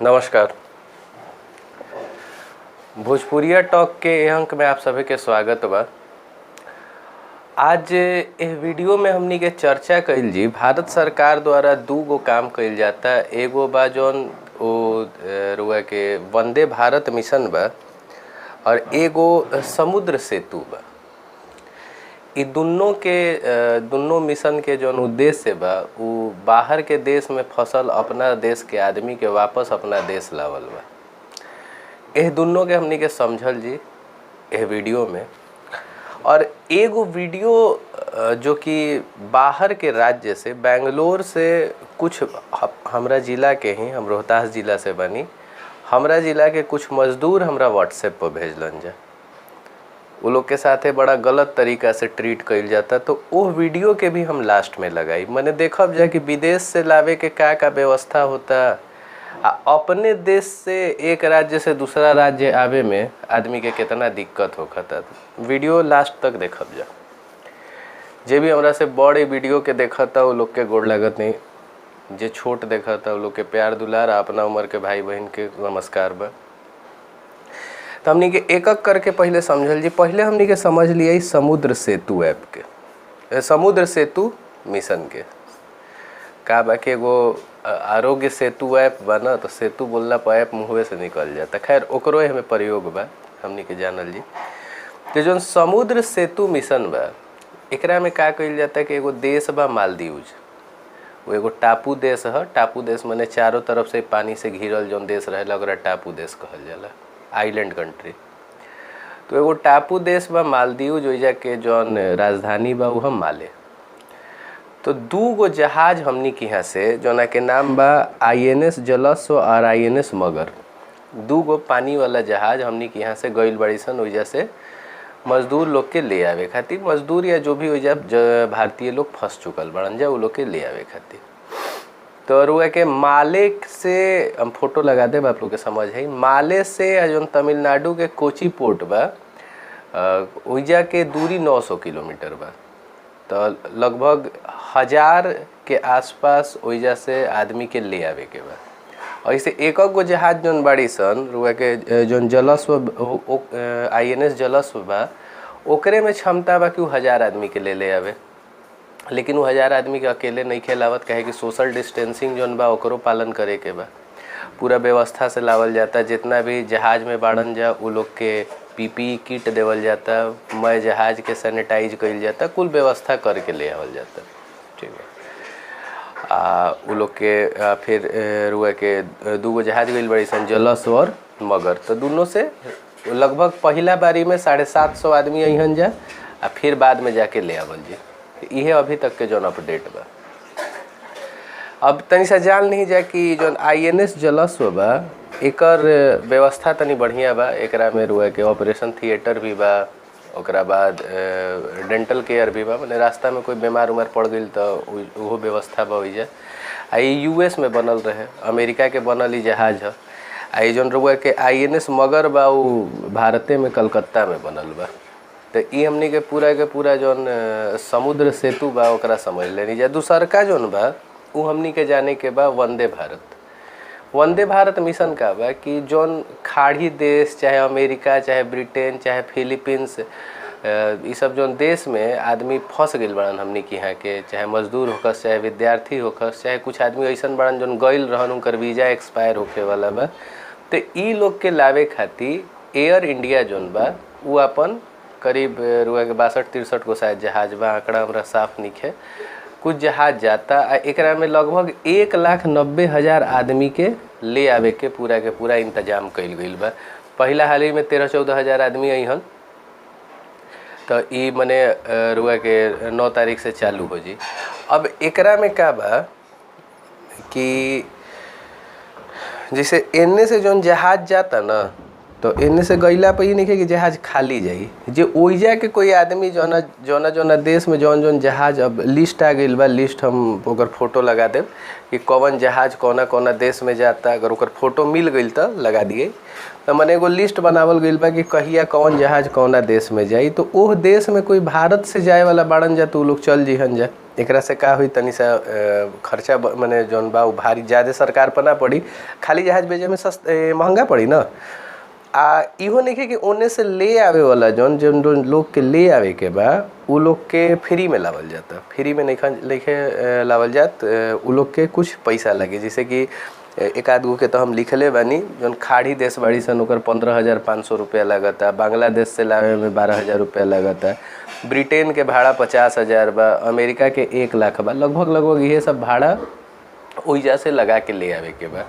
नमस्कार। भोजपुरिया टॉक के ए अंक में आप सभी के स्वागत बा। आज इस वीडियो में हमनी के चर्चा कइल जी भारत सरकार द्वारा दू गो काम कइल जाता। एगो बा जौन रुआ के वंदे भारत मिशन बा और एगो समुद्र सेतु बा। इ दुन्नो मिशन के जौन उद्देश्य बा उ बाहर के देश में फंसल अपना देश के आदमी के वापस अपना देश लावल बा। एह दुन्नो के हमनी के समझल जी एह वीडियो में। और एगो वीडियो जो कि बाहर के राज्य से बेंगलोर से कुछ हमरा जिला के ही हम रोहतास जिला से बनी, हमरा जिला के कुछ मजदूर हमरा व्हाट्सएप पर भेजलन जा। वो लोग के साथे बड़ा गलत तरीका से ट्रीट कइल जाता। तो वो वीडियो के भी हम लास्ट में लगाई। मैंने देखब जा कि विदेश से लावे के का व्यवस्था होता आ अपने देश से एक राज्य से दूसरा राज्य आवे में आदमी के कितना दिक्कत होता। वीडियो लास्ट तक देखब जा। जे भी हमरा से बड़े वीडियो के देखता वो लोग के गोड़ लागत नहीं, जे छोट देखता वो लोग के प्यार दुलार, अपना उम्र के भाई बहन के नमस्कार बा। तो हमनी के एक एक करके पहले समझल जी। पहले हमनी के समझ लिया समुद्र सेतु ऐप के, समुद्र सेतु मिशन के का बा कि एगो आरोग्य सेतु ऐप बना। तो सेतु बोलला पर ऐप मुँहवे से निकल जाता। खैर ओकरो हमें प्रयोग बा हमनी के जानल जी। तो जो समुद्र सेतु मिशन बा एकरा में का कइल जाता कि एगो देश बा मालदीव। वो एगो टापू देश है। टापू देश माने चारों तरफ से पानी से घिरल जौन देश रहेला ओकरा टापू देश कहल जाला, आइलैंड कंट्री। तो एगो टापू देश बा मालदीव, जो एजा के जौन राजधानी बा वो हम माले। तो दू गो जहाज हमनी के यहाँ से जोना के नाम बा INS जलस्व और INS मगर। दू गो पानी वाला जहाज हमनी के यहाँ से गइल बड़ी सन ओइजा से मजदूर लोग के ले आवे खातिर। मजदूर या जो भी ओइजा भारतीय लोग फंस चुकल बड़न जा वो लोग के ले आवे खातिर। तो रुआ के माले से हम फोटो लगा देब, आप लोग के समझ है। माले से जो तमिलनाडु के कोची पोर्ट बा ओइजा के दूरी 900 किलोमीटर बा। तो लगभग 1000 के आसपास ओइजा से आदमी के ले आवे के बा। और इसे एक गो जहाज जौन बाड़ी सन रुआ के जौन जलस्व INS जलस्व बा ओकरे में क्षमता बा कि 1000 आदमी के ले आवे। लेकिन वो 1000 आदमी के अकेले नहीं खेलावत, कहे कि सोशल डिस्टेंसिंग जौन बा ओकरो पालन करे के बा। पूरा व्यवस्था से लावल जाता। जितना भी जहाज में बाड़न जा वो लोग के PPE किट देवल जाता, मय जहाज के सैनिटाइज कइल जाता, कुल व्यवस्था करके ले आवल जाता। ठीक है। वो लोग के फिर रुआ के दू गो जहाज गइल बड़ी सन जलस्व और मगर। तो दोनों से लगभग पहला बारी में 750 आदमी अहन जा आ फिर बाद में जाके ले आवल जी। इहे अभी तक के जौन अपडेट बा। अब तनी सा जान नहीं जा कि जौन INS जलस्व बा एकर व्यवस्था तनी बढ़िया बा। एकरा में रुआ के ऑपरेशन थिएटर भी बा, ओकरा बाद डेंटल केयर भी बा। माने रास्ता में कोई बीमार उमार पड़ गई तो उहो व्यवस्था बा ओइजा। आ US में बनल रहे, अमेरिका के बनल ही जहाज है। आ जौन रुआ के INS मगर बा वो भारते में कलकत्ता में बनल बा। तो ये हमनी के पूरा जौन समुद्र सेतु बा ओकरा समझ लेनी जा। दूसरका जौन बा वो हमनी के जाने के बा वंदे भारत। वंदे भारत मिशन का बा कि जौन खाड़ी देश चाहे अमेरिका चाहे ब्रिटेन चाहे फिलीपींस ये सब जौन देश में आदमी फंस गइल बड़न हमनी के यहाँ के, चाहे मजदूर होकस चाहे विद्यार्थी होकस चाहे कुछ आदमी ऐसन बड़न जौन गइल रहन उनकर वीजा एक्सपायर होके वाला बा। तो ई लोग के लावे खातिर एयर इंडिया जौन बा वो अपन करीब रुआ के 62-63 को शायद जहाज बा, आंकड़ा हमरा साफ नहीं है, कुछ जहाज जाता। एकरा में लगभग 1,90,000 आदमी के ले आवे के पूरा इंतजाम कइल गइल बा। पहला हाल ही में 13-14 हज़ार आदमी अहन। तो ई मने रुआ के 9 तारीख से चालू हो जी। अब एकरा में का बा कि जैसे एने से जौन जहाज जाता ना तो एने से गइला पे ही नहीं है कि जहाज खाली जाई। जे ओइजा के कोई आदमी जौना देश में जौन जहाज, अब लिस्ट आ गइल बा, लिस्ट हम ओकर फोटो लगा देब कि कौन जहाज कौना देश में जाता। अगर ओकर फोटो मिल गइल तो लगा दिए। तो मने एगो लिस्ट बनावल गइल बा कि कहिया कौन जहाज कौना देश में जाई। तो ओह देश में कोई भारत से जाए वाला बाड़न जा तो लोग चल जिहन जा। एकरा से का हुई तनी सा खर्चा माने जौन बा भारी ज़्यादा सरकार पर ना पड़ी, खाली जहाज भेजे में महंगा पड़ी ना। आ इहो नहीं कि ओने से ले आवे वाला जौन लोग के ले आवे के बा उ लोग के फ्री में लावल जाता, फ्री में नहीं लावल जात, उ लोग के कुछ पैसा लगे। जैसे कि एक आध गो के तो हम लिखले बानी, जौन खाड़ी देश बाड़ी सन ओकर 15,500 रुपया लगता, बांग्लादेश से लावे में 12,000 रुपया लगता, ब्रिटेन के भाड़ा 50,000 बा, अमेरिका के 1 लाख बा, लगभग ये सब भाड़ा ओइजा से लगा के ले आवे के बा।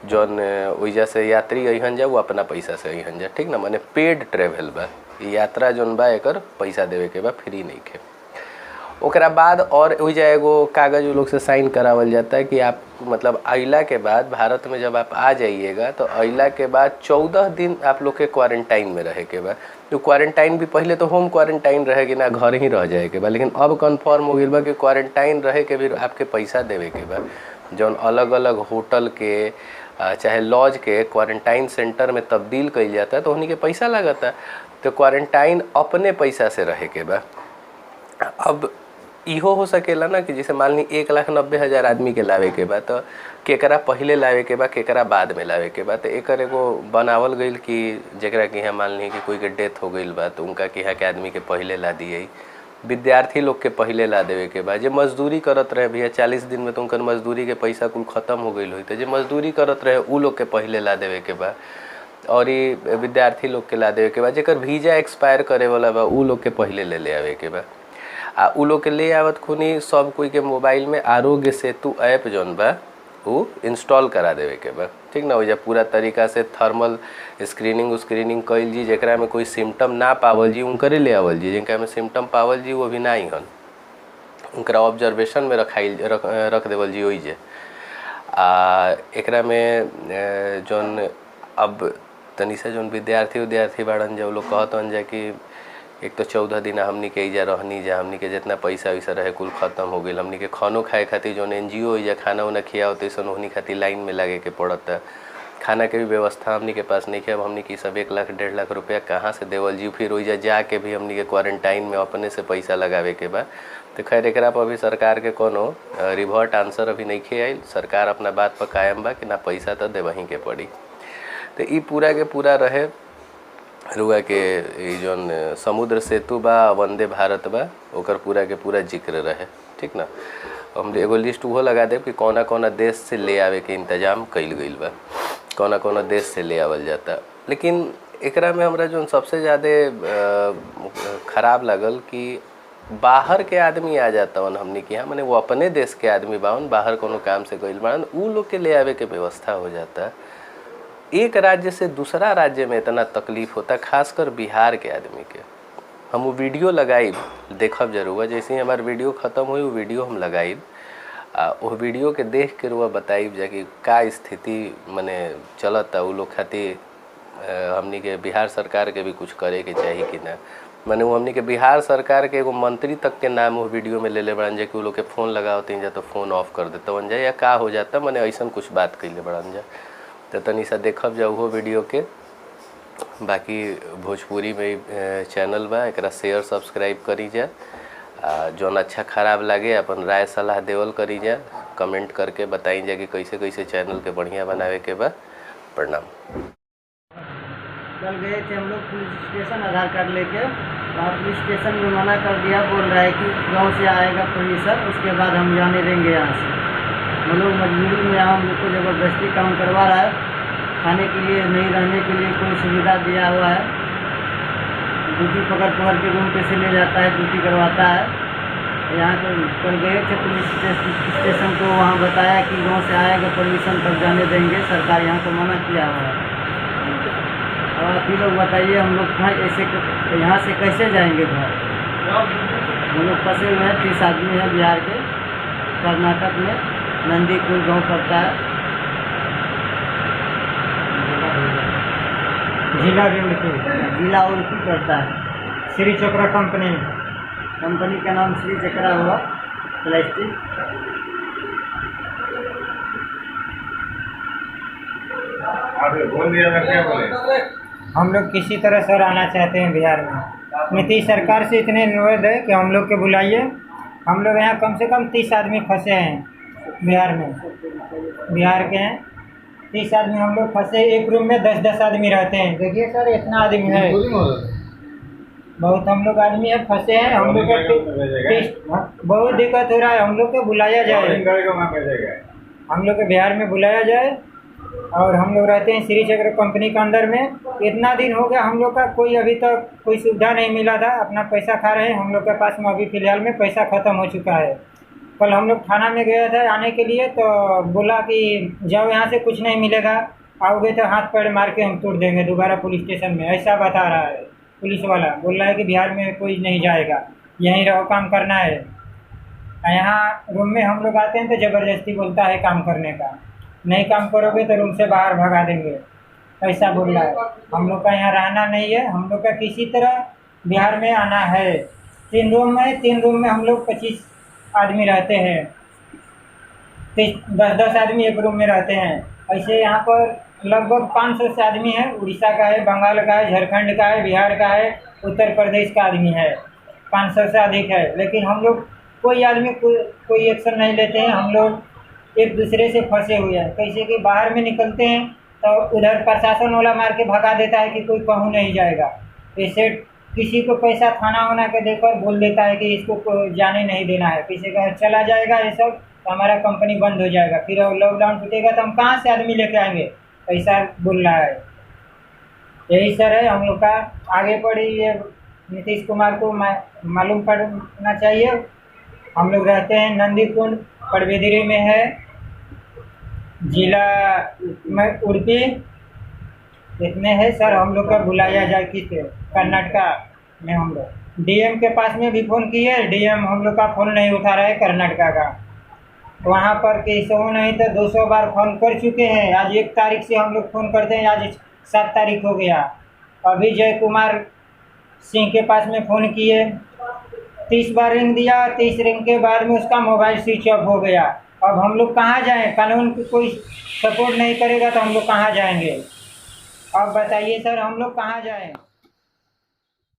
जौन ओइजा से यात्री अइहन जा वो अपना पैसा से अइहन जा, ठीक ना, माने पेड ट्रेवल बा, यात्रा जौन बा एकर पैसा देवे के बा, फ्री नहीं के। ओकरा बाद और ओइजा एगो कागज़ लोग से साइन करावल जाता है कि आप मतलब अइला के बाद भारत में जब आप आ जाइएगा तो अइला के बाद 14 दिन आप लोग के क्वारंटाइन में रहे के बा। तो क्वारंटाइन भी पहले तो होम क्वारंटाइन रहे कि ना घर ही रह जाए के बा, लेकिन अब कन्फर्म हो गई बा कि क्वारंटाइन रहे के भी आपके पैसा देवे के बा। जौन अलग अलग होटल के चाहे लॉज के क्वारंटाइन सेंटर में तब्दील कइल जाता है तो उन्हीं के पैसा लगता। तो क्वारंटाइन अपने पैसा से रहे के बा। अब इहो हो सकेला ना कि जैसे मान ली 1,90,000 आदमी के लावे के बा, तो केकरा पहले लावे के बा केकरा बाद में लावे के बा। तो एकर एगो बनावल गईल कि जकरा कि यहाँ मान ली कि कोई के डेथ हो गईल बा तो उनका के यहाँ के आदमी के पहले ला दिए, विद्यार्थी लोग के पहले ला देवे के बा। जे मजदूरी करत रहे भैया 40 दिन में तो उनकर मजदूरी के पैसा कुल खत्म हो गईल हुई, तो जे मजदूरी करत रहे उ लोग के पहले ला देवे के बा। और ये विद्यार्थी लोग के ला देवे के बा। जेकर वीजा एक्सपायर करे वाला बा उ लोग के पहले ले आवे के बा। आ उ लोग के ले आवत खुनी सब कोई के मोबाइल में आरोग्य सेतु ऐप जौन बा वो इंस्टॉल करा देवे के बा, ठीक ना। वजह पूरा तरीका से थर्मल स्क्रीनिंग कइल जी, जेकरा में कोई सिम्टम ना पावल जी उनकरे ले आवल जी, जिनका में सिम्टम पावल जी वो भी ना ही हन उनकरा ऑब्जर्वेशन में रख देवल जी ओइ जे। एकरा में जौन अब तनी से जौन विद्यार्थी बाड़न जा लोग कहतन जा कि एक तो 14 दिन हमनी के इजा रहनी जा, हमनी के जितना पैसा वैसा रहे कुल खत्म हो गई। हमनी के खानो खाए खातिर जौन NGO इजा खाना उना खियाओ तैसन ओहनी खातिर लाइन में लगे के पड़ता। खाना के भी व्यवस्था हमनी के पास नहीं है। अब हमनी की सब 1 लाख 1.5 लाख रुपया कहाँ से देवल जी, फिर ओइजा जाके भी हमनी के क्वारंटाइन में अपने से पैसा लगावे के बा। तो खैर एकरा पर अभी सरकार के कोनो रिवर्ट आंसर अभी नहीं आइल। सरकार अपना बात पर कायम बा कि ना पैसा तो देवही के पड़ी। तो ई पूरा के पूरा रहे रुआ के जौन समुद्र सेतु बा वंदे भारत बा ओकर पूरा के पूरा जिक्र रहे, ठीक ना। हम एगो लिस्ट वो लगा देब कि कौना कौना देश से ले आवे के इंतजाम कइल गइल बा, कौना कौना देश से ले आवल जाता। लेकिन एकरा में हमरा जौन सबसे ज़्यादा खराब लगल कि बाहर के आदमी आ जाता हमनी के यहाँ, माने वो अपने देश के आदमी बावन बाहर कोनो काम से गइल बाड़न, उ लोग के ले आवे के व्यवस्था हो जाता। एक राज्य से दूसरा राज्य में इतना तकलीफ होता, खासकर बिहार के आदमी के। हम वो वीडियो लगाइब, देखब जरूर, जैसे ही हमार वीडियो ख़त्म हुई वो वीडियो हम लगाइब, वो वीडियो के देख के रुआ बताइब जा कि का स्थिति मने चलता। उ लोग खातिर हमनी के बिहार सरकार के भी कुछ करे के चाहिए कि ना। माने वो हमनी के बिहार सरकार के एगो मंत्री तक के नाम वो वीडियो में ले ले बड़न जा कि वो लोग के फ़ोन लगावती जा तो फ़ोन ऑफ कर देता बन जा या का हो जाता, माने ऐसा कुछ बात कैले बड़न जा। तो तनी सा देखब जा वो वीडियो के। बाकी भोजपुरी में चैनल बा, एकरा शेयर सब्सक्राइब करी जा। जौन अच्छा खराब लगे अपन राय सलाह देवल करी जा, कमेंट करके बताई जा कि कैसे कैसे चैनल के बढ़िया बनावे के बा। प्रणाम। कल गए थे हम लोग पुलिस स्टेशन आधार कार्ड लेके, वहाँ पुलिस स्टेशन में मना कर दिया, बोल रहा है कि गांव से आएगा पुलिस उसके बाद हम जाने देंगे यहाँ से। हम लोग मजबूरी में हम लोग को ज़बरदस्ती काम करवा रहा है, खाने के लिए नहीं, रहने के लिए कोई सुविधा दिया हुआ है। ड्यूटी पकड़ के रूम पे से ले जाता है, ड्यूटी करवाता है। यहाँ तो कल गए थे पुलिस स्टेशन को, वहाँ बताया कि गांव से आएगा परमिशन तब जाने देंगे, सरकार यहाँ को मना किया हुआ है। और आप ही लोग बताइए हम लोग ऐसे यहाँ से कैसे जाएंगे घर? हम लोग फंसे हुए हैं, 30 आदमी हैं बिहार के, कर्नाटक में नंदीपुर गांव पड़ता है, जिला उड़की पड़ता है। श्री चक्रा कंपनी का नाम श्री चक्रा हुआ प्लास्टिक। हम लोग किसी तरह सर आना चाहते हैं बिहार में। नीतीश सरकार से इतने अनुरोध है कि हम लोग के बुलाइए, हम लोग यहाँ कम से कम 30 आदमी फंसे हैं बिहार में। बिहार के हैं 30 आदमी हम लोग फंसे। एक रूम में 10-10 आदमी रहते हैं। देखिए सर इतना आदमी है, बहुत हम लोग आदमी है फंसे हैं। हम लोग का बहुत दिक्कत हो रहा है। हम लोग को बुलाया जाए, हम लोग को बिहार में बुलाया जाए। और हम लोग रहते हैं श्री चक्र कंपनी के अंदर में। इतना दिन हो गया हम लोग का कोई अभी तक कोई सुविधा नहीं मिला था। अपना पैसा खा रहे हैं। हम लोग के पास में अभी फिलहाल में पैसा ख़त्म हो चुका है। कल हम लोग थाना में गया था आने के लिए, तो बोला कि जाओ यहाँ से कुछ नहीं मिलेगा, आओगे तो हाथ पैर मार के हम तोड़ देंगे दोबारा पुलिस स्टेशन में, ऐसा बता रहा है पुलिस वाला। बोल रहा है कि बिहार में कोई नहीं जाएगा, यहीं रहो, काम करना है। यहाँ रूम में हम लोग आते हैं तो ज़बरदस्ती बोलता है काम करने का, नहीं काम करोगे तो रूम से बाहर भगा देंगे, ऐसा बोल रहा है। हम लोग का यहाँ रहना नहीं है। हम लोग का किसी तरह बिहार में आना है। 3 रूम है, 3 रूम में हम लोग 25 आदमी रहते हैं। 10-10 आदमी एक रूम में रहते हैं। ऐसे यहाँ पर लगभग 500 से आदमी है। उड़ीसा का है, बंगाल का है, झारखंड का है, बिहार का है, उत्तर प्रदेश का आदमी है। 500 से अधिक है। लेकिन हम लोग कोई आदमी कोई एक्शन नहीं लेते हैं। हम लोग एक दूसरे से फंसे हुए हैं। कैसे कि बाहर में निकलते हैं तो उधर प्रशासन वाला मार के भगा देता है कि कोई कहूँ नहीं जाएगा। ऐसे किसी को पैसा थाना वाना के देकर बोल देता है कि इसको जाने नहीं देना है, किसी का चला जाएगा ये सब तो हमारा कंपनी बंद हो जाएगा, फिर लॉकडाउन टूटेगा तो हम कहाँ से आदमी लेके आएंगे, ऐसा बोल रहा है। यही सर है हम लोग का। आगे बढ़ी ये नीतीश कुमार को मालूम पड़ना चाहिए। हम लोग रहते हैं नंदी कुंड, पड़बेदरी में है, जिला में उड़पी। इतने है सर। हम लोग का बुलाया जाए किस कर्नाटका में। हम लोग डीएम के पास में भी फ़ोन किए, डीएम हम लोग का फ़ोन नहीं उठा रहा है कर्नाटका का। वहाँ पर कैसे हो नहीं तो 200 बार फ़ोन कर चुके हैं। आज 1 तारीख से हम लोग फ़ोन करते हैं, आज 7 तारीख हो गया। अभी जय कुमार सिंह के पास में फ़ोन किए, 30 बार रिंग दिया। 30 रिंग के बाद में उसका मोबाइल स्विच ऑफ हो गया। अब हम लोग कहाँ जाएं? कानून को कोई सपोर्ट नहीं करेगा तो हम लोग कहाँ जाएंगे? अब बताइए सर, हम लोग कहाँ जाएं?